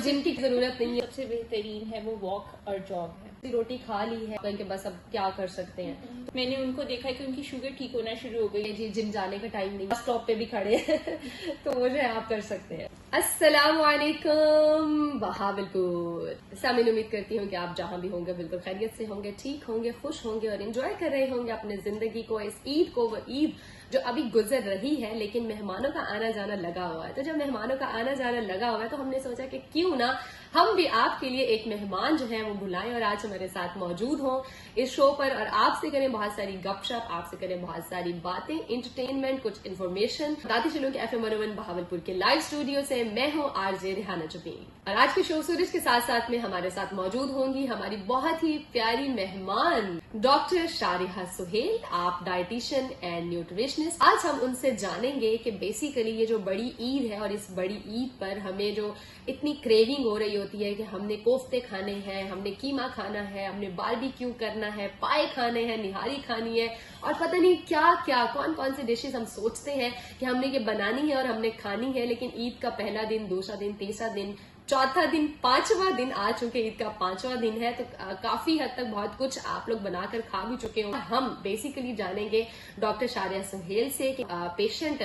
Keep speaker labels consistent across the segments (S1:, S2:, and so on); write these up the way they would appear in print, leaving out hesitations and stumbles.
S1: Gym की जरूरत नहीं है।
S2: सबसे बेहतरीन है वो वॉक और जॉग है।
S1: रोटी खा ली है कहीं के बस अब क्या कर सकते हैं।
S2: तो मैंने उनको देखा है कि उनकी शुगर ठीक होना शुरू हो गई है।
S1: जी जिम जाने का टाइम नहीं, स्टॉप पे भी खड़े हैं तो वो जो है आप कर सकते हैं। अस्सलाम वालेकुम बहावलपुर। सामिन, उम्मीद करती हूँ कि आप जहाँ भी होंगे बिल्कुल खैरियत से होंगे, ठीक होंगे, खुश होंगे और एंजॉय कर रहे होंगे अपने जिंदगी को, इस ईद को। वो ईद जो अभी गुजर रही है लेकिन मेहमानों का आना जाना लगा हुआ है। तो जब मेहमानों का आना जाना लगा हुआ है तो हमने सोचा कि क्यों ना हम भी आपके लिए एक मेहमान जो है वो बुलाएं और आज हमारे साथ मौजूद हों इस शो पर और आपसे करें बहुत सारी गपशप, आपसे करें बहुत सारी बातें, एंटरटेनमेंट, कुछ इन्फॉर्मेशन। बताती चलूं कि FM 101 बहावलपुर के लाइव स्टूडियो से मैं हूं आरजे रिहाना जुबीन और आज के शो सूरज के साथ साथ में हमारे साथ मौजूद होंगी हमारी बहुत ही प्यारी मेहमान डॉक्टर शारिहा सुहेल। आप डाइटिशियन एंड न्यूट्रिशनिस्ट। आज हम उनसे जानेंगे कि बेसिकली ये जो बड़ी ईद है और इस बड़ी ईद पर हमें जो इतनी क्रेविंग हो रही होती है कि हमने कोफ्ते खाने हैं, हमने कीमा खाना है, हमने बारबेक्यू करना है, पाए खाने हैं, निहारी खानी है और पता नहीं क्या क्या कौन कौन सी डिशेस हम सोचते हैं कि हमने ये बनानी है और हमने खानी है। लेकिन ईद का पहला दिन, दूसरा दिन, तीसरा दिन, चौथा दिन, पांचवा दिन आ चुके, ईद का पांचवा दिन है तो काफी हद तक बहुत कुछ आप लोग बनाकर खा भी चुके हो। हम बेसिकली जानेंगे डॉक्टर शारिहा सुहेल से कि पेशेंट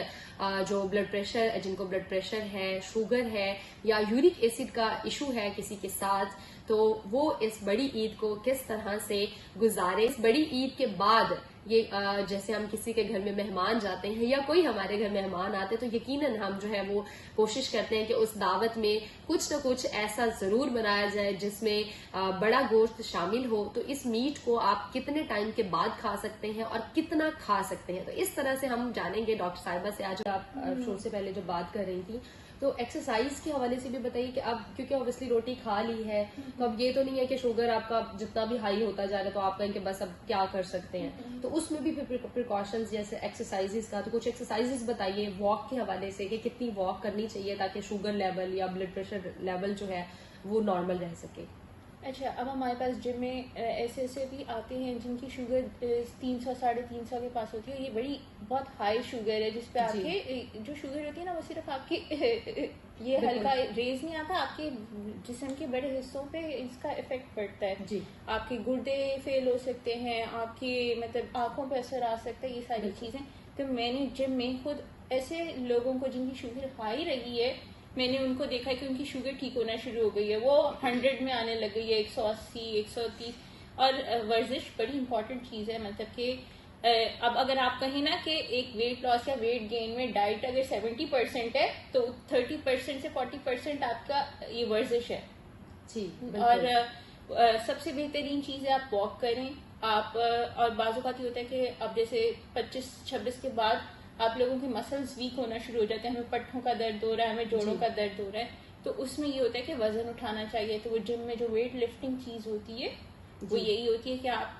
S1: जो ब्लड प्रेशर, जिनको ब्लड प्रेशर है, शुगर है या यूरिक एसिड का इशू है किसी के साथ, तो वो इस बड़ी ईद को किस तरह से गुजारे। इस बड़ी ईद के बाद ये जैसे हम किसी के घर में मेहमान जाते हैं या कोई हमारे घर मेहमान आते हैं तो यकीनन हम जो है वो कोशिश करते हैं कि उस दावत में कुछ न कुछ ऐसा जरूर बनाया जाए जिसमें बड़ा गोश्त शामिल हो। तो इस मीट को आप कितने टाइम के बाद खा सकते हैं और कितना खा सकते हैं, तो इस तरह से हम जानेंगे डॉक्टर साहिबा से। आज आप शो से पहले जो बात कर रही थी तो एक्सरसाइज के हवाले से भी बताइए कि अब क्योंकि ऑब्वियसली रोटी खा ली है तो अब ये तो नहीं है कि शुगर आपका जितना भी हाई होता जा रहा है तो आप कहेंगे बस अब क्या कर सकते हैं। तो उसमें भी प्रिकॉशंस जैसे एक्सरसाइजेस का, तो कुछ एक्सरसाइजेस बताइए वॉक के हवाले से कि कितनी वॉक करनी चाहिए ताकि शुगर लेवल या ब्लड प्रेशर लेवल जो है वो नॉर्मल रह सके।
S2: अच्छा, अब हमारे पास जिम में ऐसे भी आते हैं जिनकी शुगर 300 350 के पास होती है। ये बड़ी बहुत हाई शुगर है जिसपे आपके जो शुगर होती है ना वो सिर्फ आपके ये हल्का रेज नहीं आता, आपके जिस्म के बड़े हिस्सों पे इसका इफेक्ट पड़ता है जी। आपके गुर्दे फेल हो सकते हैं, आपकी मतलब आंखों पे असर आ सकता है, ये सारी चीजें। तो मैंने जिम में खुद ऐसे लोगों को जिनकी शुगर हाई रही है, मैंने उनको देखा है कि उनकी शुगर ठीक होना शुरू हो गई है, वो 100 में आने लग गई है, 180, 130। और वर्जिश बड़ी इंपॉर्टेंट चीज है। मतलब कि अब अगर आप कहें ना कि एक वेट लॉस या वेट गेन में डाइट अगर 70% है तो 30% से 40% आपका ये वर्जिश है
S1: जी।
S2: और सबसे बेहतरीन चीज है आप वॉक करें। आप और बाजू का होता है कि अब जैसे 25-26 के बाद आप लोगों के मसल्स वीक होना शुरू हो जाते हैं, हमें पट्टों का दर्द हो रहा है, हमें जोड़ों का दर्द हो रहा है, तो उसमें ये होता है कि वजन उठाना चाहिए। तो वो जिम में जो वेट लिफ्टिंग चीज होती है वो यही होती है कि आप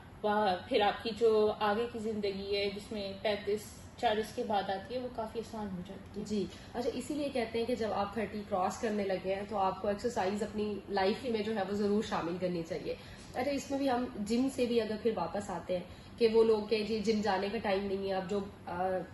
S2: फिर आपकी जो आगे की जिंदगी है जिसमें 35-40 के बाद आती है वो काफी आसान हो जाती है
S1: जी। अच्छा, इसीलिए कहते हैं कि जब आप 30 क्रॉस करने लगे हैं तो आपको एक्सरसाइज अपनी लाइफ में जो है वो जरूर शामिल करनी चाहिए। अच्छा, इसमें भी हम जिम से भी अगर फिर वापस आते हैं कि वो लोग के जी जिम जाने का टाइम नहीं है, अब जो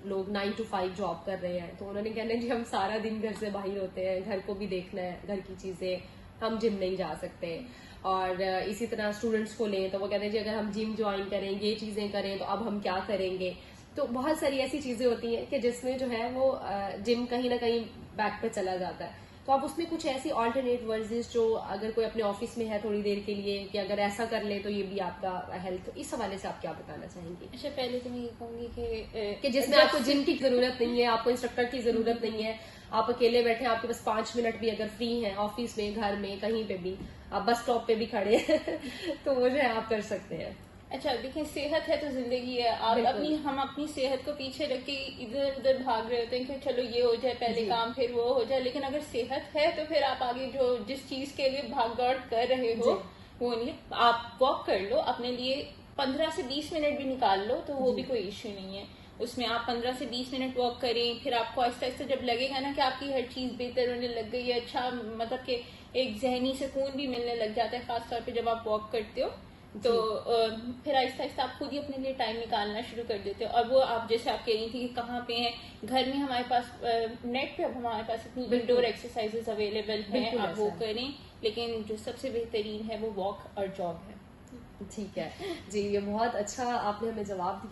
S1: लोग 9 to 5 जॉब कर रहे हैं तो उन्होंने कहना है जी हम सारा दिन घर से बाहर होते हैं, घर को भी देखना है, घर की चीजें, हम जिम नहीं जा सकते। और इसी तरह स्टूडेंट्स को लें तो वो कहते हैं जी अगर हम जिम ज्वाइन करें, ये चीजें करें तो अब हम क्या करेंगे। तो बहुत सारी ऐसी चीजें होती हैं कि जिसमें जो है वो जिम कहीं ना कहीं बैक पे चला जाता है। तो आप उसमें कुछ ऐसी ऑल्टरनेट वर्जिश जो अगर कोई अपने ऑफिस में है थोड़ी देर के लिए कि अगर ऐसा कर ले तो ये भी आपका हेल्थ, तो इस हवाले से आप क्या बताना चाहेंगे।
S2: अच्छा, पहले तो मैं ये कहूंगी
S1: कि जिसमें आपको जिम की जरूरत नहीं है, आपको इंस्ट्रक्टर की जरूरत नहीं है, आप अकेले बैठे हैं, आपके पास 5 मिनट भी अगर फ्री हैं ऑफिस में, घर में, कहीं पे भी, आप बस स्टॉप पे भी खड़े हैं तो वो जो है आप कर सकते हैं।
S2: अच्छा, देखिए सेहत है तो जिंदगी है। आप हम अपनी सेहत को पीछे रख के इधर उधर भाग रहे होते हैं कि चलो ये हो जाए पहले काम, फिर वो हो जाए। लेकिन अगर सेहत है तो फिर आप आगे जो जिस चीज के लिए भाग दौड़ कर रहे हो वो नहीं, आप वॉक कर लो अपने लिए, 15 से 20 मिनट भी निकाल लो तो वो भी कोई इश्यू नहीं है। उसमें आप 15 से 20 मिनट वॉक करें, फिर आपको आहिस्ता आहिस्ता जब लगेगा ना कि आपकी हर चीज बेहतर होने लग गई है, अच्छा मतलब कि एक जहनी सुकून भी मिलने लग जाता है, खासतौर पे जब आप वॉक करते हो तो फिर आहिस्ता आहिस्ता आप खुद ही अपने लिए टाइम निकालना शुरू कर देते हो। और वो आप जैसे आप कह रही थी कि कहाँ पे हैं, घर में हमारे पास नेट पे अब हमारे पास इतनी इंडोर एक्सरसाइजेस अवेलेबल हैं, आप वो करें, लेकिन जो सबसे बेहतरीन है वो वॉक और जॉग है।
S1: ठीक है जी, ये बहुत अच्छा आपने हमें जवाब दिया।